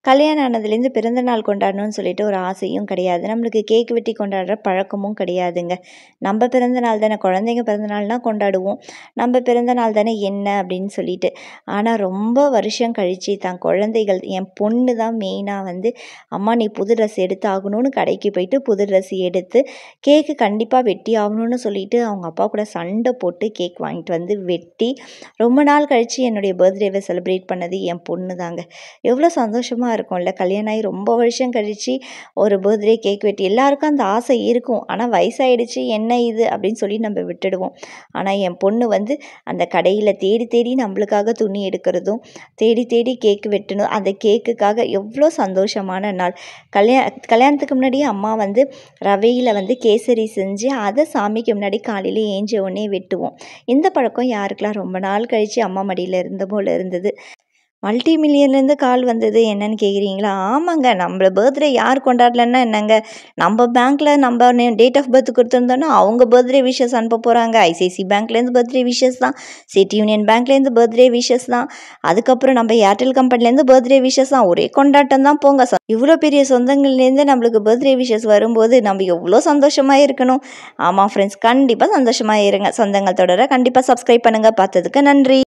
கல்யாணம் ஆனதுலேருந்து பிறந்த நாள் கொண்டாடணும்னு சொல்லிட்டு ஒரு ஆசையும் கிடையாது. நம்மளுக்கு கேக் வெட்டி கொண்டாடுற பழக்கமும் கிடையாதுங்க. நம்ம பிறந்த நாள் தானே, குழந்தைங்க பிறந்த நாள்னால் கொண்டாடுவோம், நம்ம பிறந்த நாள் தானே என்ன அப்படின்னு சொல்லிட்டு. ஆனால் ரொம்ப வருஷம் கழித்து தான் குழந்தைகள், என் பொண்ணு தான் மெயினாக வந்து, அம்மா நீ புது ட்ரெஸ் எடுத்து ஆகணும்னு கடைக்கு போயிட்டு புது ட்ரெஸ் எடுத்து கேக்கு கண்டிப்பாக வெட்டி ஆகணும்னு சொல்லிட்டு அவங்க அப்பா கூட சண்டை போட்டு கேக் வாங்கிட்டு வந்து வெட்டி ரொம்ப நாள் கழித்து என்னுடைய பர்த்டேவை செலிப்ரேட் பண்ணது என் பொண்ணு தாங்க. எவ்வளோ சந்தோஷமாக இருக்கும்ல, கல்யாணம் ஆகி ரொம்ப வருஷம் கழித்து ஒரு பர்த்டே கேக் வெட்டி. எல்லாருக்கும் அந்த ஆசை இருக்கும், ஆனால் வயசாகிடுச்சு என்ன இது அப்படின்னு சொல்லி நம்ம விட்டுடுவோம். ஆனால் என் பொண்ணு வந்து அந்த கடையில் தேடி தேடி நம்மளுக்காக துணி எடுக்கிறதும், தேடி தேடி கேக்கு வெட்டணும், அந்த கேக்குக்காக எவ்வளோ சந்தோஷமான நாள். கல்யாணத்துக்கு முன்னாடியே அம்மா வந்து ரவையில் வந்து கேசரி செஞ்சு அதை சாமிக்கு முன்னாடி காலையில் ஏஞ்ச உடனே வெட்டுவோம். இந்த பழக்கம் யாருக்கெல்லாம் ரொம்ப நாள் கழித்து அம்மா மடியில் இருந்த போல் இருந்தது. மல்டி மில்லியன்லேருந்து கால் வந்தது என்னன்னு கேட்குறீங்களா? ஆமாங்க, நம்ம பர்த்டே யார் கொண்டாடலன்னா என்னங்க, நம்ம பேங்க்கில் நம்ம டேட் ஆஃப் பர்த் கொடுத்துருந்தோன்னா அவங்க பர்த்டே விஷஸ் அனுப்ப போகிறாங்க. ஐசிஐசி பேங்க்லேருந்து பர்த்டே விஷஸ் தான், சிட்டி யூனியன் பேங்க்லேருந்து பர்த்டே விஷஸ் தான், அதுக்கப்புறம் நம்ம ஏர்டெல் கம்பெனிலேருந்து பர்த்டே விஷஸ் தான். ஒரே கொண்டாட்டம் தான் போங்க. இவ்வளோ பெரிய சொந்தங்கள்லேருந்து நம்மளுக்கு பர்த்டே விஷஸ் வரும்போது நம்ம எவ்வளோ சந்தோஷமாக இருக்கணும். ஆமாம் ஃப்ரெண்ட்ஸ், கண்டிப்பாக சந்தோஷமாக இருங்க. சொந்தங்கள் தொடர கண்டிப்பாக சப்ஸ்கிரைப் பண்ணுங்கள். பார்த்ததுக்கு நன்றி.